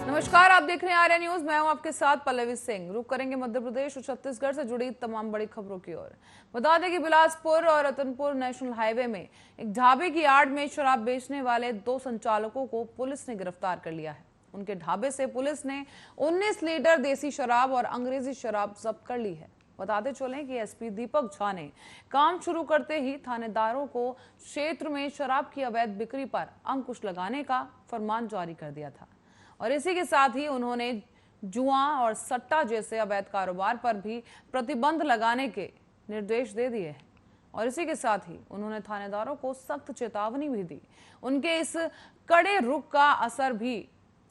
नमस्कार, आप देख रहे हैं आर्या न्यूज। मैं हूं आपके साथ पल्लवी सिंह। रुक करेंगे मध्य प्रदेश और छत्तीसगढ़ से जुड़ी तमाम बड़ी खबरों की ओर। बता दें कि बिलासपुर और रतनपुर नेशनल हाईवे में एक ढाबे की आड़ में शराब बेचने वाले 2 संचालकों को पुलिस ने गिरफ्तार कर लिया है। उनके ढाबे से पुलिस ने 19 लीटर देसी शराब और अंग्रेजी शराब जब्त कर ली है। बताते चलें कि एसपी दीपक झा ने काम शुरू करते ही थानेदारों को क्षेत्र में शराब की अवैध बिक्री पर अंकुश लगाने का फरमान जारी कर दिया था और इसी के साथ ही उन्होंने जुआ और सट्टा जैसे अवैध कारोबार पर भी प्रतिबंध लगाने के निर्देश दे दिए हैं और इसी के साथ ही उन्होंने थानेदारों को सख्त चेतावनी भी दी। उनके इस कड़े रुख का असर भी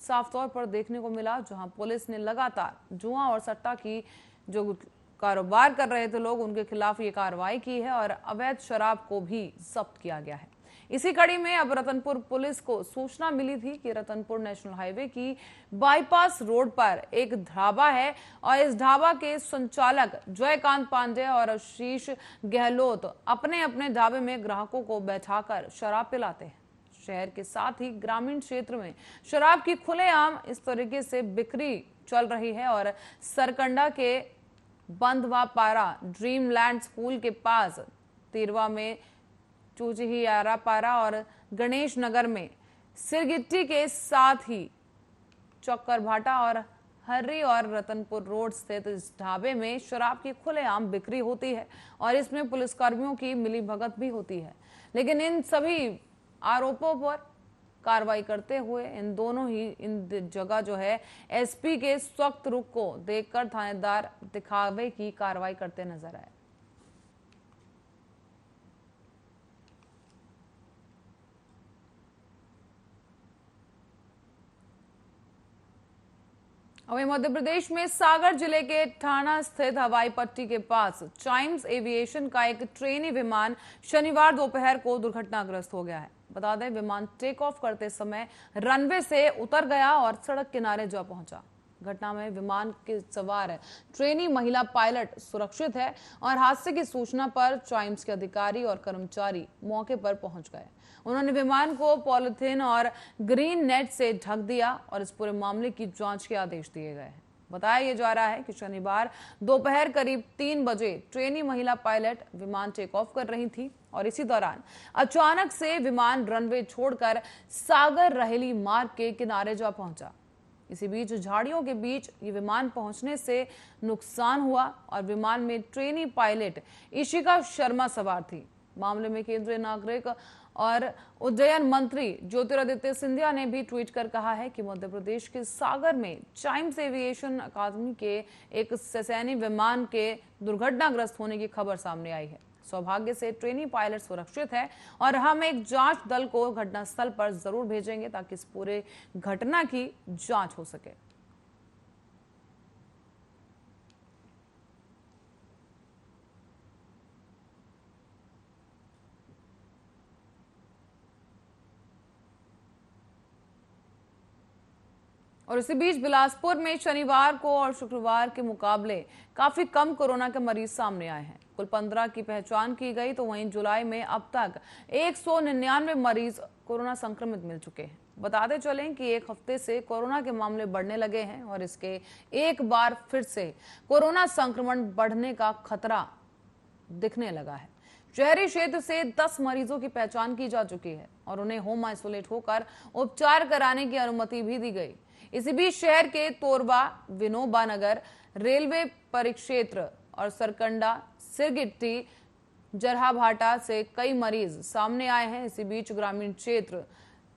साफ तौर पर देखने को मिला, जहां पुलिस ने लगातार जुआ और सट्टा की जो कारोबार कर रहे थे लोग, उनके खिलाफ ये कार्रवाई की है और अवैध शराब को भी जब्त किया गया है। इसी कड़ी में अब रतनपुर पुलिस को सूचना मिली थी कि रतनपुर नेशनल हाईवे की बाईपास रोड पर एक ढाबा है और इस ढाबा के संचालक जयकांत पांडे और आशीष गहलोत अपने अपने ढाबे में ग्राहकों को बैठाकर शराब पिलाते हैं। शहर के साथ ही ग्रामीण क्षेत्र में शराब की खुलेआम इस तरीके से बिक्री चल रही है और सरकंडा के बंधवा पारा ड्रीमलैंड स्कूल के पास, तिरवा में चूचहियारा पारा और गणेश नगर में सिरगिट्टी के साथ ही चक्कर भाटा और हर्री और रतनपुर रोड स्थित इस ढाबे में शराब की खुलेआम बिक्री होती है और इसमें पुलिसकर्मियों की मिलीभगत भी होती है। लेकिन इन सभी आरोपों पर कार्रवाई करते हुए इन जगह जो है एसपी के सख्त रुख को देखकर थानेदार दिखावे की कार्रवाई करते नजर आए। वहीं मध्य प्रदेश में सागर जिले के ठाणा स्थित हवाई पट्टी के पास चाइम्स एविएशन का एक ट्रेनी विमान शनिवार दोपहर को दुर्घटनाग्रस्त हो गया है। बता दें, विमान टेक ऑफ करते समय रनवे से उतर गया और सड़क किनारे जा पहुंचा। घटना में विमान के सवार ट्रेनी महिला पायलट सुरक्षित है और हादसे की सूचना पर चाइम्स के अधिकारी और कर्मचारी मौके पर पहुंच गए। उन्होंने विमान को पॉलिथीन और ग्रीन नेट से ढक दिया और इस पूरे मामले की जांच के आदेश दिए गए हैं। बताया जा रहा है कि शनिवार दोपहर करीब 3 बजे ट्रेनी महिला पायलट विमान टेक ऑफ कर रही थी और इसी दौरान अचानक से विमान रनवे छोड़कर सागर रहेली मार्ग के किनारे जा पहुंचा। इसी बीच झाड़ियों के बीच ये विमान पहुंचने से नुकसान हुआ और विमान में ट्रेनी पायलट इशिका शर्मा सवार थी। मामले में केंद्रीय नागरिक और उड्डयन मंत्री ज्योतिरादित्य सिंधिया ने भी ट्वीट कर कहा है कि मध्य प्रदेश के सागर में चाइम्स एविएशन अकादमी के एक सैन्य विमान के दुर्घटनाग्रस्त होने की खबर सामने आई है। सौभाग्य से ट्रेनी पायलट सुरक्षित है और हम एक जांच दल को घटनास्थल पर जरूर भेजेंगे ताकि इस पूरे घटना की जांच हो सके। और इसी बीच बिलासपुर में शनिवार को और शुक्रवार के मुकाबले काफी कम कोरोना के मरीज सामने आए हैं। कुल 15 की पहचान की गई, तो वहीं जुलाई में अब तक 199 मरीज कोरोना संक्रमित मिल चुके हैं। बताते चलें कि एक हफ्ते से कोरोना के मामले बढ़ने लगे हैं और इसके एक बार फिर से कोरोना संक्रमण बढ़ने का खतरा दिखने लगा है। शहरी क्षेत्र से 10 मरीजों की पहचान की जा चुकी है और उन्हें होम आइसोलेट होकर उपचार कराने की अनुमति भी दी गई। इसी बीच शहर के तोरबा, विनोबा नगर, रेलवे परिक्षेत्र और सरकंडा, सिरगिट्टी, जरहाभाटा से कई मरीज सामने आए हैं। इसी बीच ग्रामीण क्षेत्र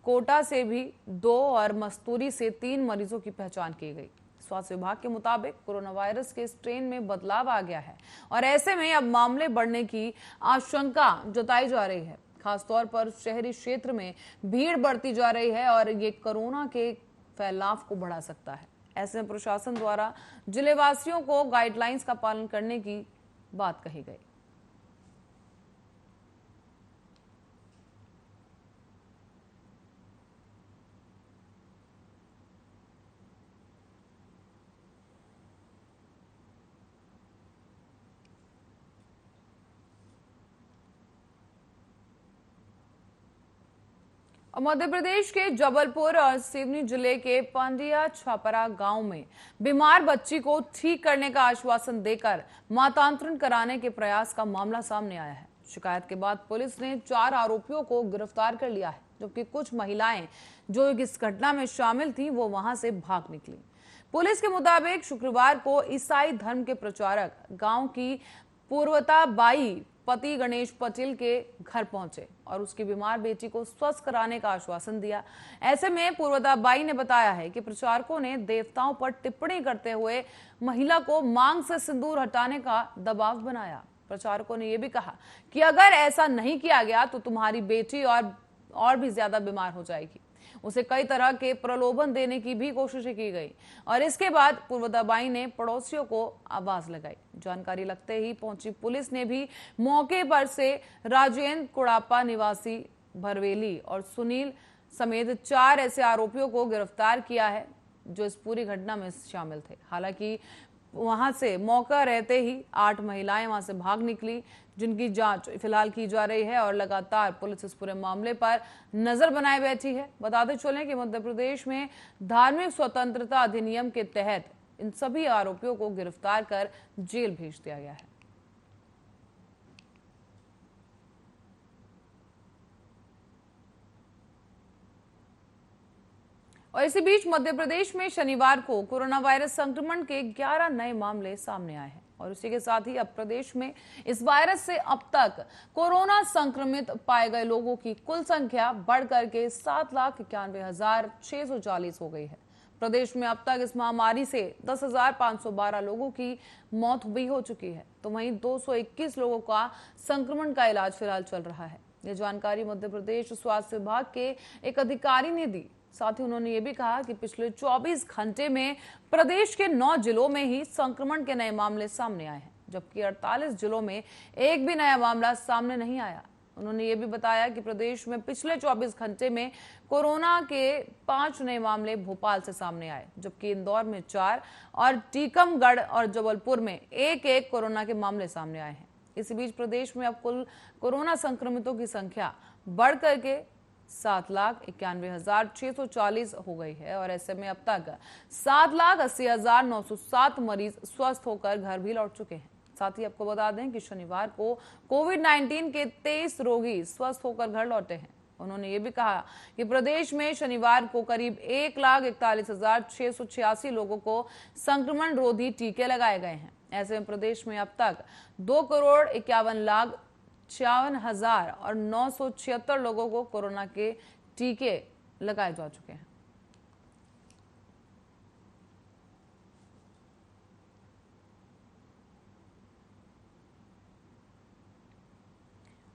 कोटा से भी 2 और मस्तूरी से 3 मरीजों की पहचान की गई। स्वास्थ्य विभाग के मुताबिक कोरोना वायरस के स्ट्रेन में बदलाव आ गया है और ऐसे में अब मामले बढ़ने की आशंका जताई जा रही है। खासतौर पर शहरी क्षेत्र में भीड़ बढ़ती जा रही है और ये कोरोना के फैलाव को बढ़ा सकता है। ऐसे में प्रशासन द्वारा जिलेवासियों को गाइडलाइंस का पालन करने की बात कही गई। और मध्य प्रदेश के जबलपुर और सिवनी जिले के पांडिया छापरा गांव में बीमार बच्ची को ठीक करने का आश्वासन देकर मातांतरण कराने के प्रयास का मामला सामने आया है। शिकायत के बाद पुलिस ने 4 आरोपियों को गिरफ्तार कर लिया है, जबकि कुछ महिलाएं जो इस घटना में शामिल थी वो वहां से भाग निकली। पुलिस के मुताबिक शुक्रवार को ईसाई धर्म के प्रचारक गांव की पूर्वता बाई पति गणेश पटेल के घर पहुंचे और उसकी बीमार बेटी को स्वस्थ कराने का आश्वासन दिया। ऐसे में पूर्वता बाई ने बताया है कि प्रचारकों ने देवताओं पर टिप्पणी करते हुए महिला को मांग से सिंदूर हटाने का दबाव बनाया। प्रचारकों ने यह भी कहा कि अगर ऐसा नहीं किया गया तो तुम्हारी बेटी और भी ज्यादा बीमार हो जाएगी। उसे कई तरह के प्रलोभन देने की भी कोशिशें की गई और इसके बाद पूर्वताबाई ने पड़ोसियों को आवाज लगाई। जानकारी लगते ही पहुंची पुलिस ने भी मौके पर से राजेंद्र कुड़ापा निवासी भरवेली और सुनील समेत 4 ऐसे आरोपियों को गिरफ्तार किया है जो इस पूरी घटना में शामिल थे। हालांकि वहां से मौका रहते ही 8 महिलाएं वहां से भाग निकली, जिनकी जांच फिलहाल की जा रही है और लगातार पुलिस इस पूरे मामले पर नजर बनाए बैठी है। बताते चलें कि मध्य प्रदेश में धार्मिक स्वतंत्रता अधिनियम के तहत इन सभी आरोपियों को गिरफ्तार कर जेल भेज दिया गया है। और इसी बीच मध्य प्रदेश में शनिवार को कोरोना वायरस संक्रमण के 11 नए मामले सामने आए हैं और इसी के साथ ही अब प्रदेश में इस वायरस से अब तक कोरोना संक्रमित पाए गए लोगों की कुल संख्या बढ़कर के 7,91,640 हो गई है। प्रदेश में अब तक इस महामारी से 10,512 लोगों की मौत भी हो चुकी है, तो वहीं 221 लोगों का संक्रमण का इलाज फिलहाल चल रहा है। यह जानकारी मध्य प्रदेश स्वास्थ्य विभाग के एक अधिकारी ने दी। साथ ही उन्होंने ये भी कहा कि पिछले 24 घंटे में प्रदेश के 9 जिलों में ही संक्रमण के नए मामले सामने आए हैं, जबकि 48 जिलों में एक भी नया मामला सामने नहीं आया। उन्होंने ये भी बताया कि प्रदेश में पिछले 24 घंटे में कोरोना के 5 नए मामले भोपाल से सामने आए, जबकि इंदौर में 4 और टीकमगढ़ और जबलपुर में एक कोरोना के मामले सामने आए हैं। इसी बीच प्रदेश में अब कुल कोरोना संक्रमितों की संख्या बढ़ करके 7,91,640 हो गई है और ऐसे में अब तक 7,80,907 मरीज स्वस्थ होकर घर भी लौट चुके हैं। साथ ही आपको बता दें कि शनिवार को कोविड-19 के 23 रोगी स्वस्थ होकर घर लौटे हैं। उन्होंने ये भी कहा कि प्रदेश में शनिवार को करीब 1,41,686 लोगों को संक्रमण रोधी टीके लगाए गए हैं। ऐसे में प्रदेश में अब तक 2,51,56,976 लोगों को कोरोना के टीके लगाए जा चुके हैं।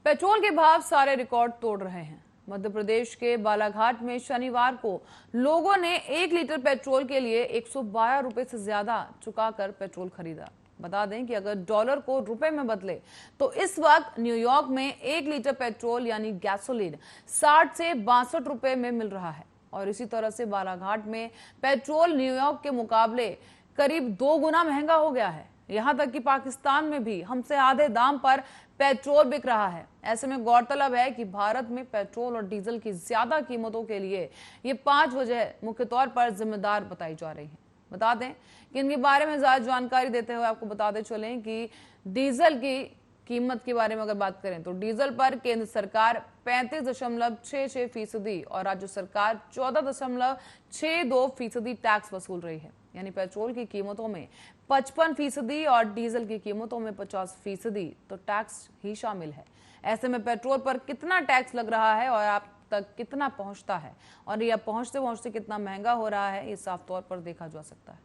पेट्रोल के भाव सारे रिकॉर्ड तोड़ रहे हैं। मध्य प्रदेश के बालाघाट में शनिवार को लोगों ने 1 लीटर पेट्रोल के लिए 112 रुपए से ज्यादा चुकाकर पेट्रोल खरीदा। बता दें कि अगर डॉलर को रुपए में बदले तो इस वक्त न्यूयॉर्क में 1 लीटर पेट्रोल यानी गैसोलीन 60 से 62 रुपए में मिल रहा है और इसी तरह से बालाघाट में पेट्रोल न्यूयॉर्क के मुकाबले करीब 2 गुना महंगा हो गया है। यहां तक कि पाकिस्तान में भी हमसे आधे दाम पर पेट्रोल बिक रहा है। ऐसे में गौरतलब है कि भारत में पेट्रोल और डीजल की ज्यादा कीमतों के लिए ये 5 वजह मुख्य तौर पर जिम्मेदार बताई जा रही है। बता दें कि इनके बारे में ज्यादा जानकारी देते हुए आपको बताते चलें कि डीजल की कीमत के बारे में अगर बात करें तो डीजल पर केंद्र सरकार 35.66% और राज्य सरकार 14.62% टैक्स वसूल रही है। यानी पेट्रोल की कीमतों में 55% और डीजल की कीमतों में 50% तो टैक्स ही शामिल है। ऐसे में पेट्रोल पर कितना टैक्स लग रहा है और आप तक कितना पहुंचता है और यह पहुंचते पहुंचते कितना महंगा हो रहा है, ये साफ तौर पर देखा जा सकता है।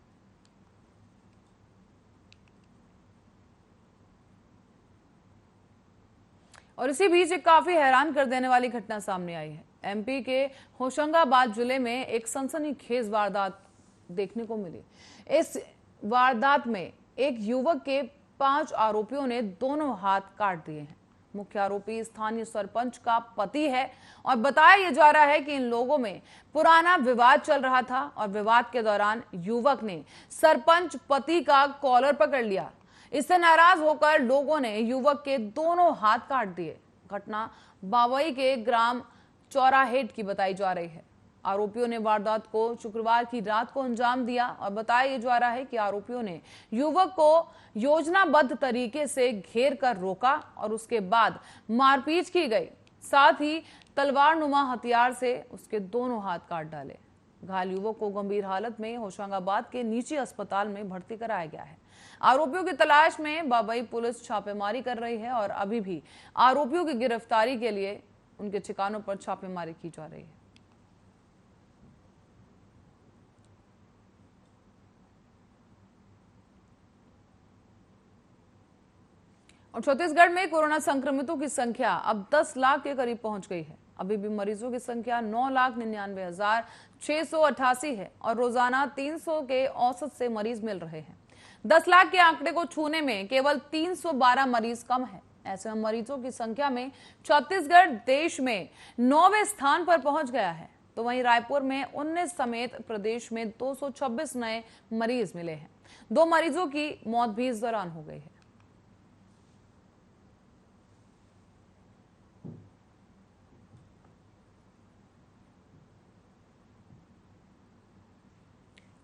और इसी बीच एक काफी हैरान कर देने वाली घटना सामने आई है। एमपी के होशंगाबाद जिले में एक सनसनीखेज वारदात देखने को मिली। इस वारदात में एक युवक के 5 आरोपियों ने दोनों हाथ काट दिए हैं। मुख्य आरोपी स्थानीय सरपंच का पति है और बताया यह जा रहा है कि इन लोगों में पुराना विवाद चल रहा था और विवाद के दौरान युवक ने सरपंच पति का कॉलर पकड़ लिया। इससे नाराज होकर लोगों ने युवक के दोनों हाथ काट दिए। घटना बावई के ग्राम चौराहेट की बताई जा रही है। आरोपियों ने वारदात को शुक्रवार की रात को अंजाम दिया और बताया जा रहा है कि आरोपियों ने युवक को योजनाबद्ध तरीके से घेर कर रोका और उसके बाद मारपीट की गई। साथ ही तलवार नुमा हथियार से उसके दोनों हाथ काट डाले। घायल युवक को गंभीर हालत में होशंगाबाद के निजी अस्पताल में भर्ती कराया गया है। आरोपियों की तलाश में बाबई पुलिस छापेमारी कर रही है और अभी भी आरोपियों की गिरफ्तारी के लिए उनके ठिकानों पर छापेमारी की जा रही है। और छत्तीसगढ़ में कोरोना संक्रमितों की संख्या अब 10 लाख के करीब पहुंच गई है। अभी भी मरीजों की संख्या 9,99,688 है और रोजाना 300 के औसत से मरीज मिल रहे हैं। 10 लाख के आंकड़े को छूने में केवल 312 मरीज कम है। ऐसे में मरीजों की संख्या में छत्तीसगढ़ देश में 9वें स्थान पर पहुंच गया है। तो वहीं रायपुर में 19 समेत प्रदेश में 226 नए मरीज मिले हैं। 2 मरीजों की मौत भी इस दौरान हो गई है।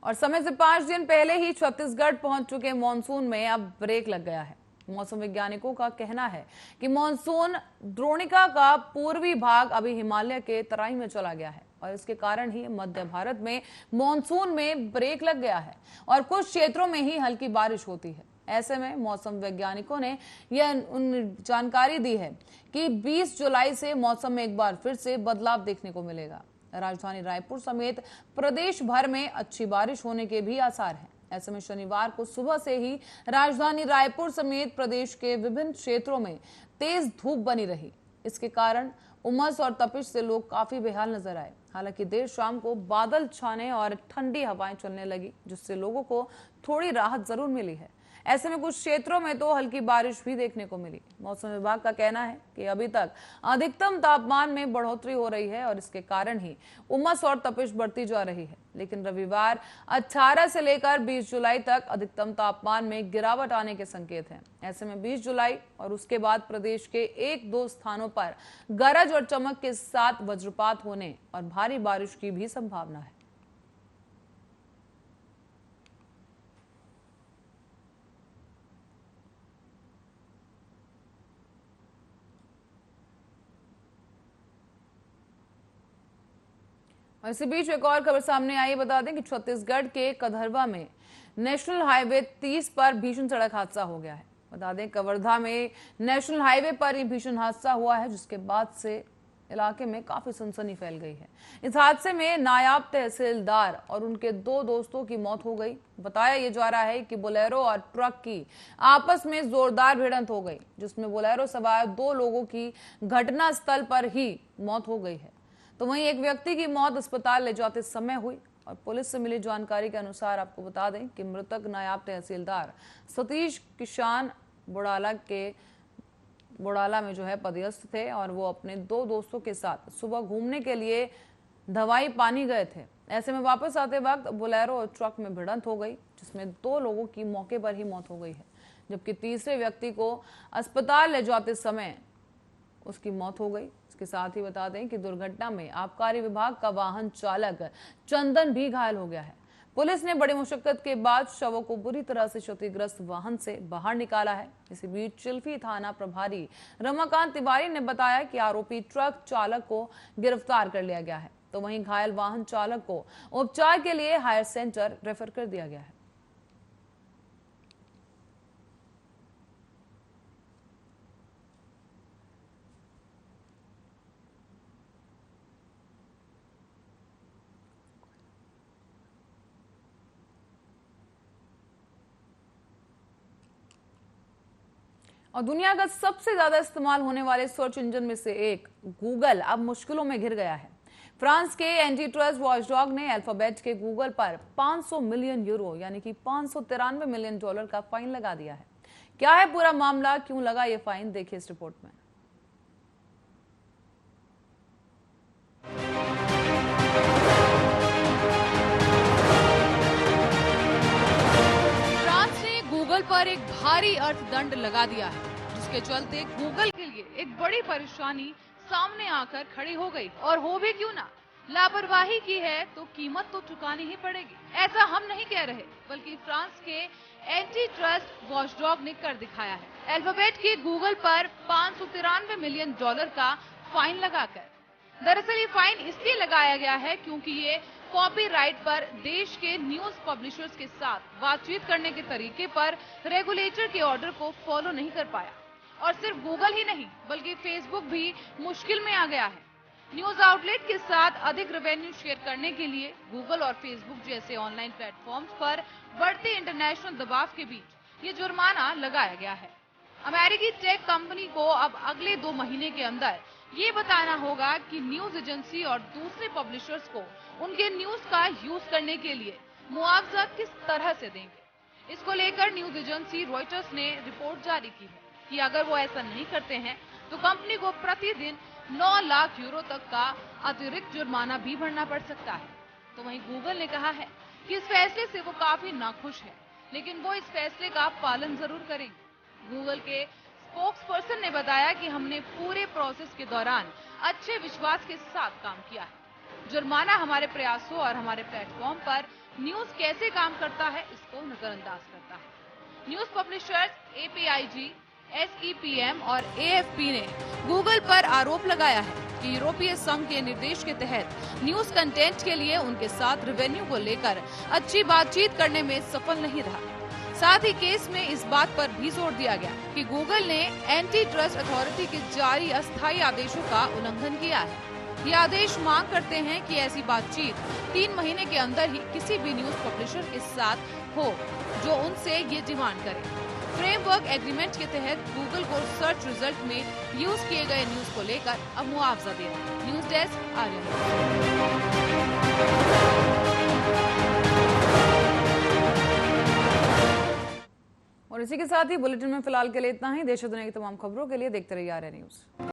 और समय से 5 दिन पहले ही छत्तीसगढ़ पहुंच चुके मानसून में अब ब्रेक लग गया है। मौसम वैज्ञानिकों का कहना है कि मानसून द्रोणिका का पूर्वी भाग अभी हिमालय के तराई में चला गया है और इसके कारण ही मध्य भारत में मानसून में ब्रेक लग गया है और कुछ क्षेत्रों में ही हल्की बारिश होती है। ऐसे में मौसम वैज्ञानिकों ने यह जानकारी दी है कि 20 जुलाई से मौसम में एक बार फिर से बदलाव देखने को मिलेगा। राजधानी रायपुर समेत प्रदेश भर में अच्छी बारिश होने के भी आसार हैं। ऐसे में शनिवार को सुबह से ही राजधानी रायपुर समेत प्रदेश के विभिन्न क्षेत्रों में तेज धूप बनी रही। इसके कारण उमस और तपिश से लोग काफी बेहाल नजर आए। हालांकि देर शाम को बादल छाने और ठंडी हवाएं चलने लगी, जिससे लोगों को थोड़ी राहत जरूर मिली है। ऐसे में कुछ क्षेत्रों में तो हल्की बारिश भी देखने को मिली। मौसम विभाग का कहना है कि अभी तक अधिकतम तापमान में बढ़ोतरी हो रही है और इसके कारण ही उमस और तपिश बढ़ती जा रही है। लेकिन रविवार 18 से लेकर 20 जुलाई तक अधिकतम तापमान में गिरावट आने के संकेत हैं। ऐसे में 20 जुलाई और उसके बाद प्रदेश के 1-2 स्थानों पर गरज और चमक के साथ वज्रपात होने और भारी बारिश की भी संभावना है। और इसी बीच एक और खबर सामने आई। बता दें कि छत्तीसगढ़ के कदरवा में नेशनल हाईवे 30 पर भीषण सड़क हादसा हो गया है। बता दें कवर्धा में नेशनल हाईवे पर यह भीषण हादसा हुआ है, जिसके बाद से इलाके में काफी सनसनी फैल गई है। इस हादसे में नायब तहसीलदार और उनके 2 दोस्तों की मौत हो गई। बताया यह जा रहा है कि बोलेरो और ट्रक की आपस में जोरदार भिड़ंत हो गई, जिसमें बोलेरो सवार 2 लोगों की घटनास्थल पर ही मौत हो गई है। तो वहीं एक व्यक्ति की मौत अस्पताल ले जाते समय हुई और पुलिस से मिली जानकारी के अनुसार आपको बता दें कि मृतक नायब तहसीलदार सतीश किसान बुड़ाला में पदस्थ थे और वो अपने 2 दोस्तों के साथ सुबह घूमने के लिए दवाई पानी गए थे। ऐसे में वापस आते वक्त बोलेरो और ट्रक में भिड़ंत हो गई, जिसमें 2 लोगों की मौके पर ही मौत हो गई है, जबकि तीसरे व्यक्ति को अस्पताल ले जाते समय उसकी मौत हो गई। इसके साथ ही बता दें कि दुर्घटना में आबकारी विभाग का वाहन चालक चंदन भी घायल हो गया है। पुलिस ने बड़ी मुशक्कत के बाद शवों को बुरी तरह से क्षतिग्रस्त वाहन से बाहर निकाला है। इसी बीच चिल्फी थाना प्रभारी रमाकांत तिवारी ने बताया कि आरोपी ट्रक चालक को गिरफ्तार कर लिया गया है। तो वहीं घायल वाहन चालक को उपचार के लिए हायर सेंटर रेफर कर दिया गया है। और दुनिया का सबसे ज्यादा इस्तेमाल होने वाले सर्च इंजन में से एक गूगल अब मुश्किलों में घिर गया है। फ्रांस के एंटी ट्रस्ट वॉचडॉग ने अल्फाबेट के गूगल पर 500 मिलियन यूरो यानी कि $593 मिलियन का फाइन लगा दिया है। क्या है पूरा मामला, क्यों लगा ये फाइन, देखिए इस रिपोर्ट में। गूगल पर एक भारी अर्थदंड लगा दिया है, जिसके चलते गूगल के लिए एक बड़ी परेशानी सामने आकर खड़ी हो गई। और हो भी क्यों ना, लापरवाही की है तो कीमत तो चुकानी ही पड़ेगी। ऐसा हम नहीं कह रहे, बल्कि फ्रांस के एंटी ट्रस्ट वॉचडॉग ने कर दिखाया है। अल्फाबेट के गूगल पर $593 मिलियन का फाइन लगाकर। दरअसल ये फाइन इसलिए लगाया गया है क्योंकि ये कॉपीराइट पर देश के न्यूज पब्लिशर्स के साथ बातचीत करने के तरीके पर रेगुलेटर के ऑर्डर को फॉलो नहीं कर पाया। और सिर्फ गूगल ही नहीं, बल्कि फेसबुक भी मुश्किल में आ गया है। न्यूज आउटलेट के साथ अधिक रेवेन्यू शेयर करने के लिए गूगल और फेसबुक जैसे ऑनलाइन प्लेटफॉर्म्स पर बढ़ते इंटरनेशनल दबाव के बीच ये जुर्माना लगाया गया है। अमेरिकी टेक कंपनी को अब अगले 2 महीने के अंदर ये बताना होगा कि न्यूज एजेंसी और दूसरे पब्लिशर्स को उनके न्यूज का यूज करने के लिए मुआवजा किस तरह से देंगे। इसको लेकर न्यूज एजेंसी रॉयटर्स ने रिपोर्ट जारी की है कि अगर वो ऐसा नहीं करते हैं तो कंपनी को प्रतिदिन 9 लाख यूरो तक का अतिरिक्त जुर्माना भी भरना पड़ सकता है। तो वहीं गूगल ने कहा है कि इस फैसले से वो काफी नाखुश है, लेकिन वो इस फैसले का पालन जरूर करेंगे। गूगल के स्पोक्सपर्सन ने बताया कि हमने पूरे प्रोसेस के दौरान अच्छे विश्वास के साथ काम किया है। जुर्माना हमारे प्रयासों और हमारे प्लेटफॉर्म पर न्यूज कैसे काम करता है इसको नजरअंदाज करता है। न्यूज पब्लिशर्स APIG, SEPM और AFP ने गूगल पर आरोप लगाया है कि यूरोपीय संघ के निर्देश के तहत न्यूज कंटेंट के लिए उनके साथ रेवेन्यू को लेकर अच्छी बातचीत करने में सफल नहीं रहा। साथ ही केस में इस बात पर भी जोर दिया गया कि गूगल ने एंटी ट्रस्ट अथॉरिटी के जारी अस्थायी आदेशों का उल्लंघन किया है। ये आदेश मांग करते हैं कि ऐसी बातचीत 3 महीने के अंदर ही किसी भी न्यूज पब्लिशर के साथ हो जो उनसे ये डिमांड करे। फ्रेमवर्क एग्रीमेंट के तहत गूगल को सर्च रिजल्ट में यूज किए गए न्यूज को लेकर अब मुआवजा देना। News desk Aryan. और इसी के साथ ही बुलेटिन में फिलहाल के लिए इतना ही। देश और दुनिया की तमाम खबरों के लिए देखते रहिए आर्यन न्यूज।